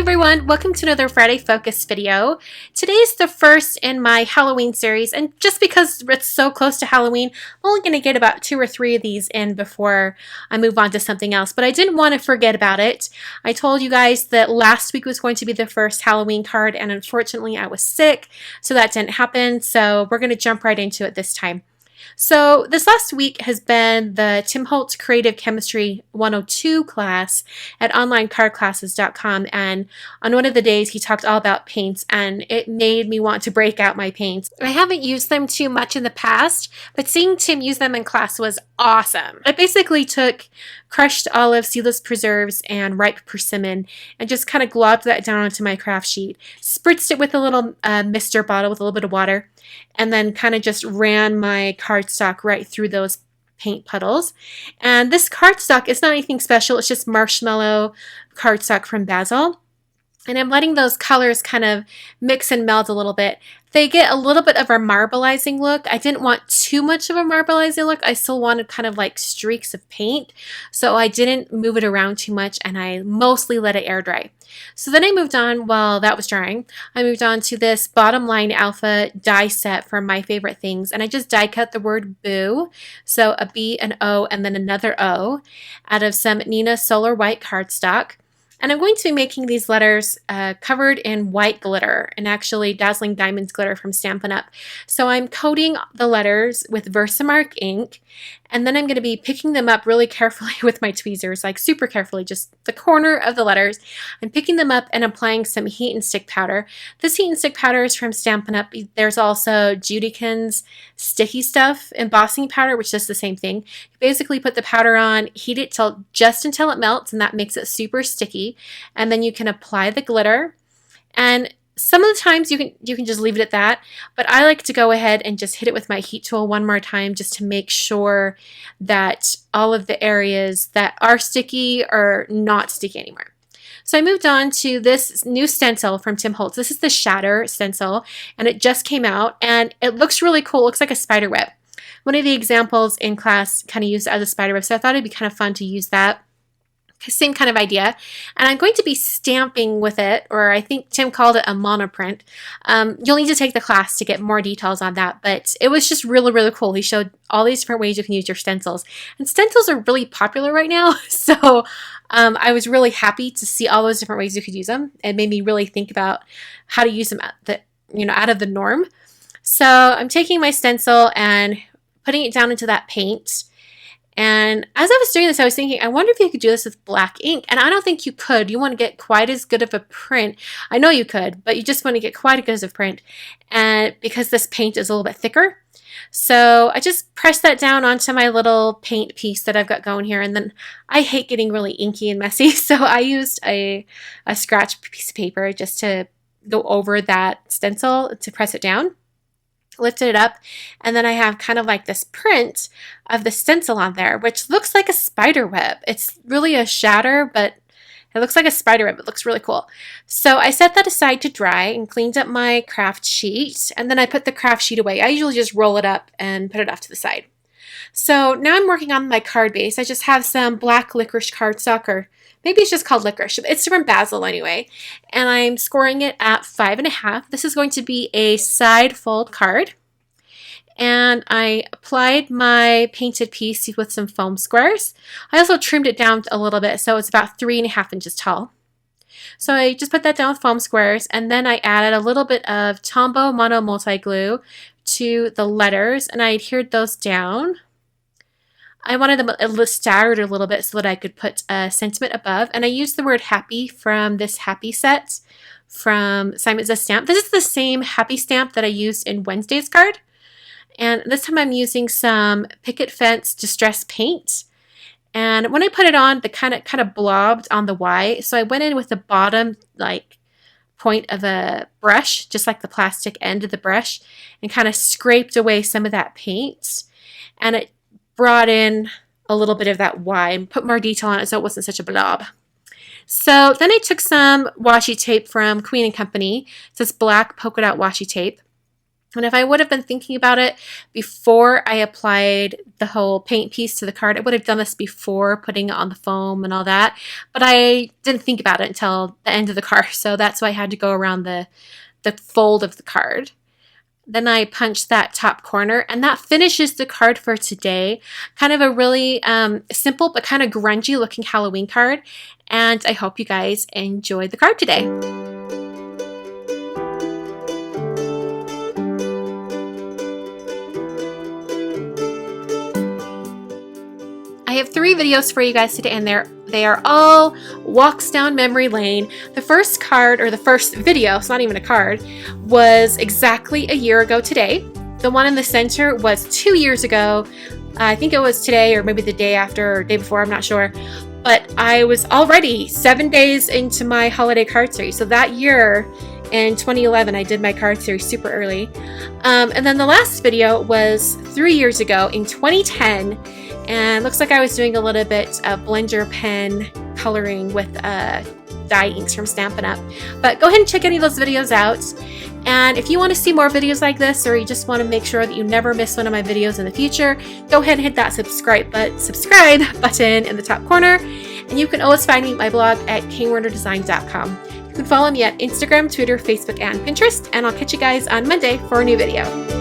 everyone, welcome to another Friday Focus video. Today's the first in my Halloween series, and just because it's so close to Halloween, I'm only going to get about 2 or 3 of these in before I move on to something else, but I didn't want to forget about it. I told you guys that last week was going to be the first Halloween card, and unfortunately I was sick, so that didn't happen, so we're going to jump right into it this time. So this last week has been the Tim Holtz Creative Chemistry 102 class at onlinecardclasses.com, and on one of the days he talked all about paints, and it made me want to break out my paints. I haven't used them too much in the past, but seeing Tim use them in class was awesome. I basically took crushed olive, seedless preserves, and ripe persimmon and just kind of globbed that down onto my craft sheet, spritzed it with a little mister bottle with a little bit of water, and then kind of just ran my cardstock right through those paint puddles. And this cardstock is not anything special, it's just marshmallow cardstock from Basil. And I'm letting those colors kind of mix and meld a little bit. They get a little bit of a marbleizing look. I didn't want too much of a marbleizing look. I still wanted kind of like streaks of paint. So I didn't move it around too much, and I mostly let it air dry. So then I moved on, while that was drying, I moved on to this Bottom Line Alpha die set from My Favorite Things. And I just die cut the word boo. So a B, an O, and then another O out of some Nina Solar White cardstock. And I'm going to be making these letters covered in white glitter, and actually Dazzling Diamonds glitter from Stampin' Up. So I'm coating the letters with Versamark ink, and then I'm going to be picking them up really carefully with my tweezers, like super carefully, just the corner of the letters. I'm picking them up and applying some heat and stick powder. This heat and stick powder is from Stampin' Up. There's also Judikin's sticky stuff embossing powder, which does the same thing. You basically put the powder on, heat it just until it melts, and that makes it super sticky. And then you can apply the glitter, and some of the times you can just leave it at that, but I like to go ahead and just hit it with my heat tool one more time just to make sure that all of the areas that are sticky are not sticky anymore. So I moved on to this new stencil from Tim Holtz. This is the Shadder Stencil, and it just came out, and it looks really cool. It looks like a spider web. One of the examples in class kind of used it as a spider web, so I thought it'd be kind of fun to use that. Same kind of idea. And I'm going to be stamping with it, or I think Tim called it a monoprint. You'll need to take the class to get more details on that, but it was just really, really cool. He showed all these different ways you can use your stencils. And stencils are really popular right now, so I was really happy to see all those different ways you could use them. It made me really think about how to use them out of the norm. So I'm taking my stencil and putting it down into that paint. And as I was doing this, I was thinking, I wonder if you could do this with black ink. And I don't think you could. You want to get quite as good of a print. I know you could, but you just want to get quite as good of a print. And because this paint is a little bit thicker. So I just pressed that down onto my little paint piece that I've got going here. And then I hate getting really inky and messy. So I used a scratch piece of paper just to go over that stencil to press it down. Lifted it up, and then I have kind of like this print of the stencil on there, which looks like a spider web. It's really a shatter, but it looks like a spider web. It looks really cool. So I set that aside to dry and cleaned up my craft sheet, and then I put the craft sheet away. I usually just roll it up and put it off to the side. So now I'm working on my card base. I just have some black licorice cardstock, or maybe it's just called licorice. It's from Basil anyway. And I'm scoring it at 5.5. This is going to be a side fold card. And I applied my painted piece with some foam squares. I also trimmed it down a little bit, so it's about 3.5 inches tall. So I just put that down with foam squares, and then I added a little bit of Tombow Mono Multi Glue to the letters, and I adhered those down. I wanted them staggered a little bit so that I could put a sentiment above, and I used the word happy from this happy set from Simon Says Stamp. This is the same happy stamp that I used in Wednesday's card, and this time I'm using some Picket Fence Distress Paint. And when I put it on, the kind of blobbed on the Y, so I went in with the bottom point of a brush, just like the plastic end of the brush, and kind of scraped away some of that paint, and it brought in a little bit of that Y and put more detail on it so it wasn't such a blob. So then I took some washi tape from Queen & Company. It's this black polka dot washi tape. And if I would have been thinking about it before I applied the whole paint piece to the card, I would have done this before putting it on the foam and all that. But I didn't think about it until the end of the card, so that's why I had to go around the fold of the card. Then I punched that top corner, and that finishes the card for today. Kind of a really simple but kind of grungy looking Halloween card. And I hope you guys enjoyed the card today. I have 3 videos for you guys today, and they are all walks down memory lane. The first card, or the first video, it's not even a card, was exactly a year ago today. The one in the center was 2 years ago. I think it was today, or maybe the day after, or day before, I'm not sure. But I was already 7 days into my holiday card series. So that year, in 2011, I did my card series super early. And then the last video was 3 years ago in 2010. And looks like I was doing a little bit of blender pen coloring with dye inks from Stampin' Up. But go ahead and check any of those videos out. And if you want to see more videos like this, or you just want to make sure that you never miss one of my videos in the future, go ahead and hit that subscribe button in the top corner. And you can always find me at my blog at kwernerdesign.com. You can follow me at Instagram, Twitter, Facebook, and Pinterest. And I'll catch you guys on Monday for a new video.